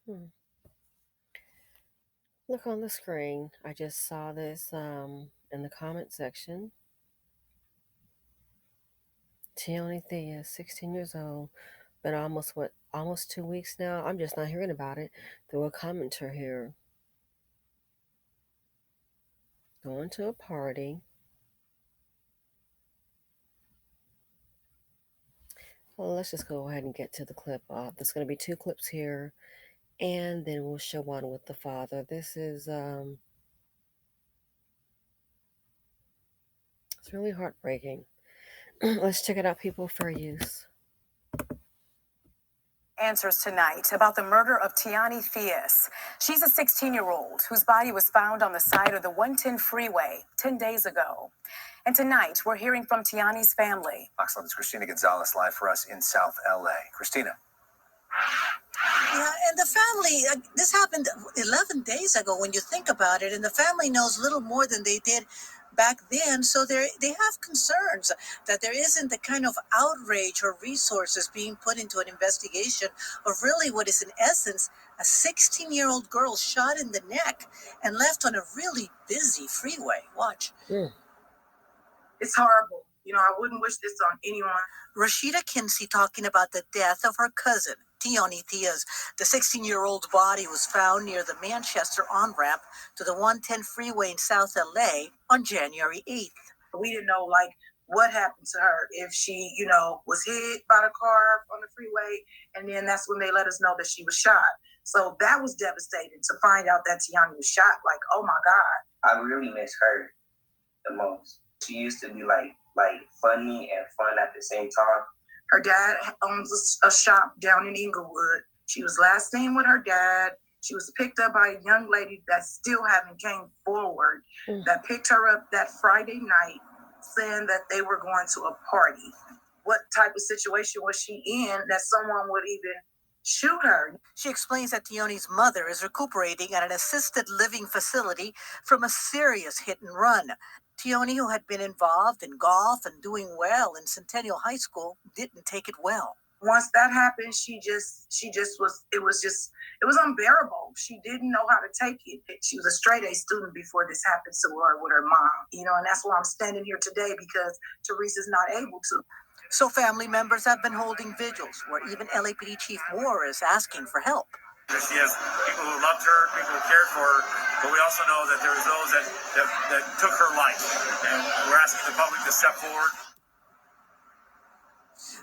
Hmm. Look on the screen. I just saw this in the comment section. Tioni Theus, 16 years old, been almost 2 weeks now. I'm just not hearing about it through a commenter here. Going to a party. Well, let's just go ahead and get to the clip. There's going to be two clips here, and then we'll show one with the father. This is it's really heartbreaking. Let's check it out, people, for use. Answers tonight about the murder of Tioni Theus. She's a 16-year-old whose body was found on the side of the 110 freeway 10 days ago. And tonight, we're hearing from Tioni's family. Fox 11's Christina Gonzalez live for us in South LA. Christina. Yeah, and the family, this happened 11 days ago when you think about it, and the family knows little more than they did back then. So they have concerns that there isn't the kind of outrage or resources being put into an investigation of really what is, in essence, a 16-year-old girl shot in the neck and left on a really busy freeway. Watch. It's horrible. I wouldn't wish this on anyone. Rashida Kinsey talking about the death of her cousin, Tioni Theus. The 16-year-old body was found near the Manchester on-ramp to the 110 freeway in South LA on January 8th. We didn't know, what happened to her, if she, was hit by the car on the freeway, and then that's when they let us know that she was shot. So that was devastating to find out that Tioni was shot. Like, oh my God. I really miss her the most. She used to be like funny and fun at the same time. Her dad owns a shop down in Inglewood. She was last seen with her dad. She was picked up by a young lady that still haven't came forward, that picked her up that Friday night, saying that they were going to a party. What type of situation was she in that someone would even shoot her? She explains that Tioni's mother is recuperating at an assisted living facility from a serious hit and run. Tioni, who had been involved in golf and doing well in Centennial High School, didn't take it well. Once that happened, she just was, it was unbearable. She didn't know how to take it. She was a straight A student before this happened to her with her mom, and that's why I'm standing here today, because Teresa's not able to. So family members have been holding vigils where even LAPD Chief Moore is asking for help. She has people who loved her, people who cared for her, but we also know that there was those that took her life, and we're asking the public to step forward.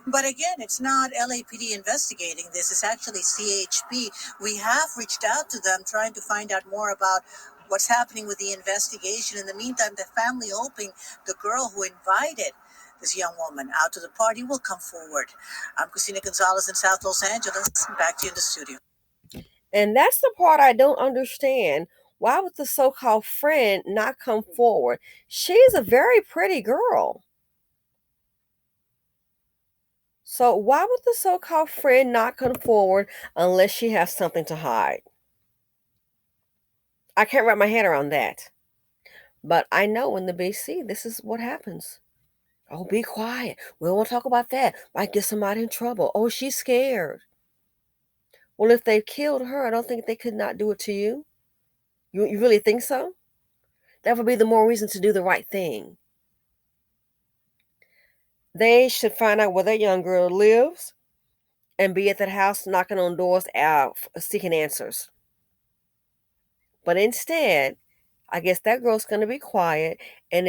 But again, it's not LAPD investigating this. It's actually CHP. We have reached out to them trying to find out more about what's happening with the investigation. In the meantime, the family hoping the girl who invited this young woman out to the party will come forward. I'm Christina Gonzalez in South Los Angeles. Back to you in the studio. And that's the part I don't understand. Why would the so-called friend not come forward? She's a very pretty girl. So why would the so-called friend not come forward unless she has something to hide? I can't wrap my head around that. But I know in the BC, this is what happens. Oh, be quiet. We don't want to talk about that. Might get somebody in trouble. Oh, she's scared. Well, if they killed her, I don't think they could not do it to you. You really think so? That would be the more reason to do the right thing. They should find out where that young girl lives and be at that house knocking on doors out seeking answers. But instead, I guess that girl's going to be quiet. And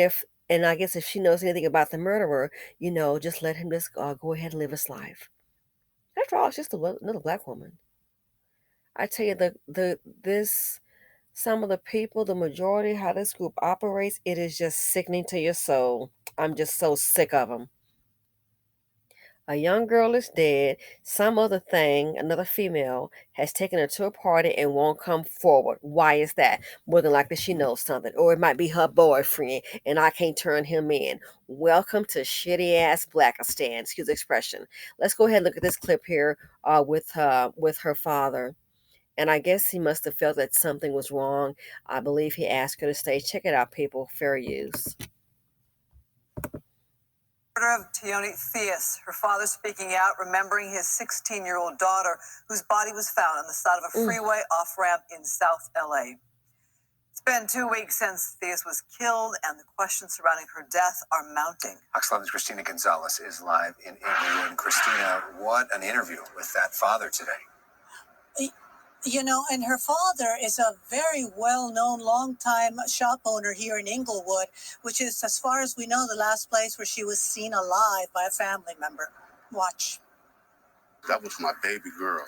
I guess if she knows anything about the murderer, just let him just go ahead and live his life. After all, it's just another black woman. I tell you, some of the people, the majority, how this group operates, it is just sickening to your soul. I'm just so sick of them. A young girl is dead. Some other thing, another female, has taken her to a party and won't come forward. Why is that? More than likely she knows something. Or it might be her boyfriend and I can't turn him in. Welcome to shitty ass Blackistan. Excuse the expression. Let's go ahead and look at this clip here with her father. And I guess he must have felt that something was wrong. I believe he asked her to stay. Check it out, people. Fair use. Murder of Tioni Theus, her father speaking out, remembering his 16-year-old daughter, whose body was found on the side of a freeway off-ramp in South LA. It's been 2 weeks since Theus was killed, and the questions surrounding her death are mounting. Fox 11's Christina Gonzalez is live in Inglewood. Christina, what an interview with that father today. You know, and her father is a very well-known, long-time shop owner here in Inglewood, which is, as far as we know, the last place where she was seen alive by a family member. Watch. That was my baby girl.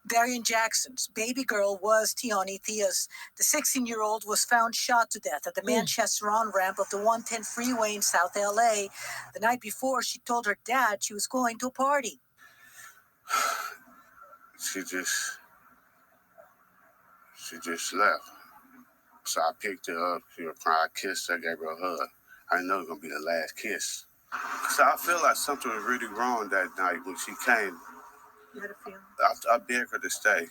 Darian Jackson's baby girl was Tioni Theus. The 16-year-old was found shot to death at the Manchester on-ramp of the 110 freeway in South LA. The night before, she told her dad she was going to a party. She just left. So I picked her up. She was crying. I kissed her, gave her a hug. I didn't know it was going to be the last kiss. So I feel like something was really wrong that night when she came. You had a feeling? I begged her to stay.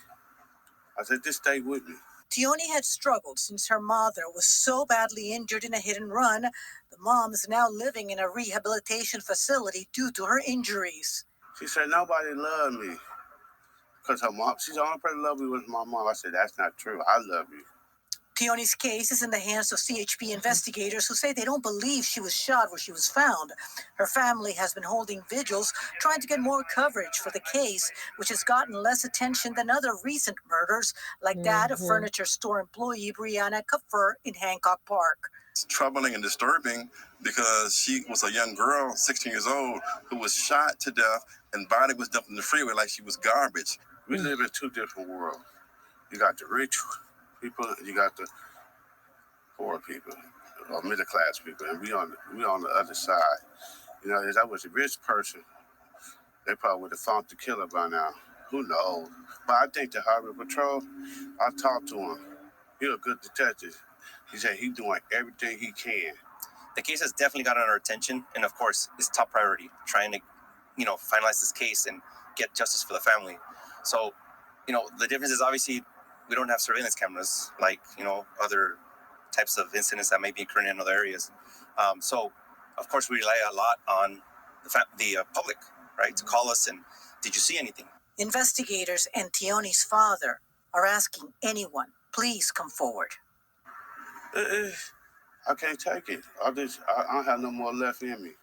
I said, just stay with me. Tioni had struggled since her mother was so badly injured in a hit and run. The mom is now living in a rehabilitation facility due to her injuries. She said, nobody loved me. Because her mom, she's the only person that loved me was my mom. I said, that's not true. I love you. Tioni's case is in the hands of CHP investigators who say they don't believe she was shot where she was found. Her family has been holding vigils, trying to get more coverage for the case, which has gotten less attention than other recent murders, like that of furniture store employee Brianna Kaffer in Hancock Park. It's troubling and disturbing because she was a young girl, 16 years old, who was shot to death and body was dumped in the freeway like she was garbage. We live in two different worlds. You got the rich people, and you got the poor people, or middle class people, and we on the other side. You know, if I was a rich person, they probably would have found the killer by now. Who knows? But I think the Highway Patrol, I talked to him. He's a good detective. He said he's doing everything he can. The case has definitely gotten our attention, and of course, it's top priority, trying to, finalize this case and get justice for the family. So, the difference is obviously we don't have surveillance cameras like, other types of incidents that may be occurring in other areas. So, of course, we rely a lot on the public, right, to call us and, did you see anything? Investigators and Tioni's father are asking anyone, please come forward. I can't take it. I don't have no more left in me.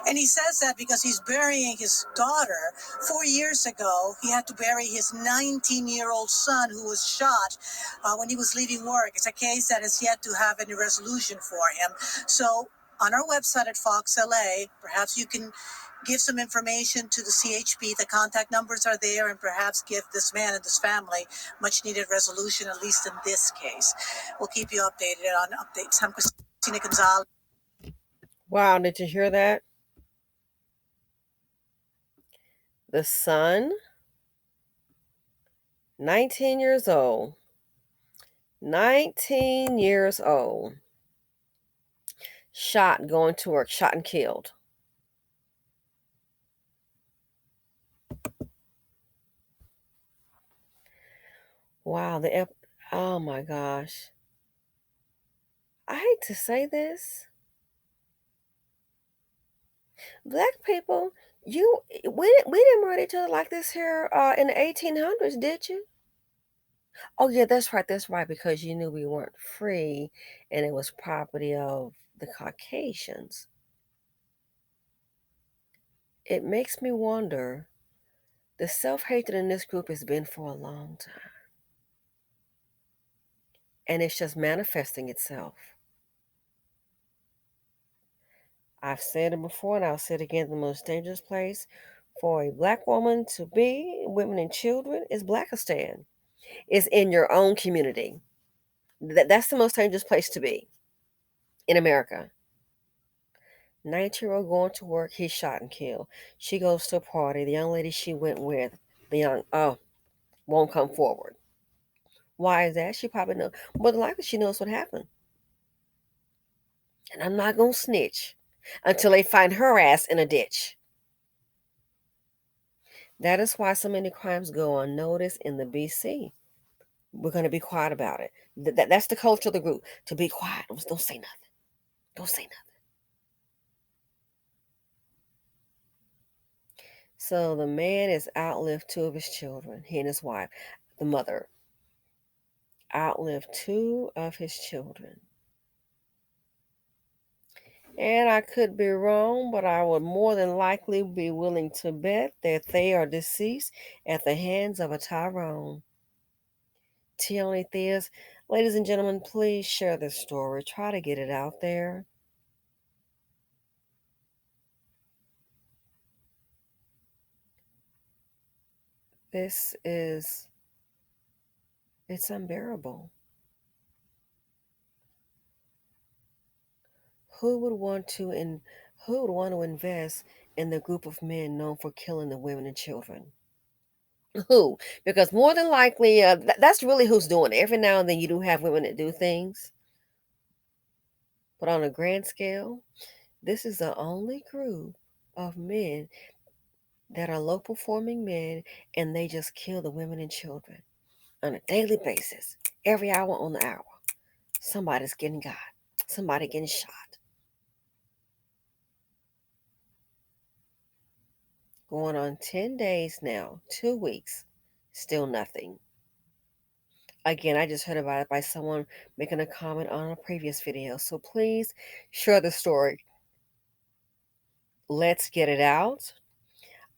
And he says that because he's burying his daughter. 4 years ago, he had to bury his 19-year-old son who was shot when he was leaving work. It's a case that has yet to have any resolution for him. So on our website at Fox LA, perhaps you can give some information to the CHP. The contact numbers are there, and perhaps give this man and this family much needed resolution, at least in this case. We'll keep you updated on updates. I'm Christina Gonzalez. Wow, did you hear that? The son, 19 years old. 19 years old. Shot going to work, shot and killed. Wow, oh my gosh. I hate to say this. Black people, we didn't murder each other like this here in the 1800s, did you? Oh yeah, that's right, because you knew we weren't free and it was property of the Caucasians. It makes me wonder, the self-hatred in this group has been for a long time. And it's just manifesting itself. I've said it before and I'll say it again, the most dangerous place for a Black woman to be, women and children, is Blackistan. Is in your own community. That's the most dangerous place to be in America. 19-year-old going to work, he's shot and killed. She goes to a party. The young lady she went with, won't come forward. Why is that? She probably knows. More than likely, she knows what happened. And I'm not going to snitch until they find her ass in a ditch. That is why so many crimes go unnoticed in the BC. We're going to be quiet about it. That's the culture of the group. To be quiet. Don't say nothing. Don't say nothing. So the man has outlived two of his children. He and his wife, the mother, outlived two of his children. And I could be wrong, but I would more than likely be willing to bet that they are deceased at the hands of a Tyrone. Tioni Theus, ladies and gentlemen, please share this story. Try to get it out there. This is, it's unbearable. Who would want to who would want to invest in the group of men known for killing the women and children? Who? Because more than likely, that's really who's doing it. Every now and then you do have women that do things, but on a grand scale, this is the only group of men that are low performing men, and they just kill the women and children on a daily basis, every hour on the hour. Somebody's getting got, somebody getting shot. Going on 10 days now, 2 weeks, still nothing. Again, I just heard about it by someone making a comment on a previous video. So please share the story. Let's get it out.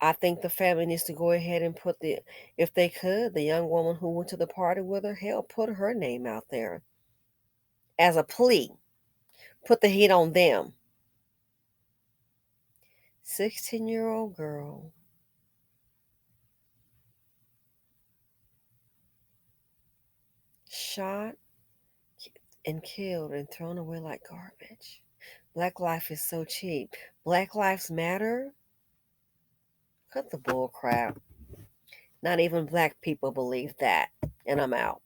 I think the family needs to go ahead and put if they could, the young woman who went to the party with her, hell, put her name out there as a plea. Put the heat on them. 16-year-old girl shot and killed and thrown away like garbage. Black life is so cheap. Black lives matter. Cut the bull crap. Not even black people believe that. And I'm out.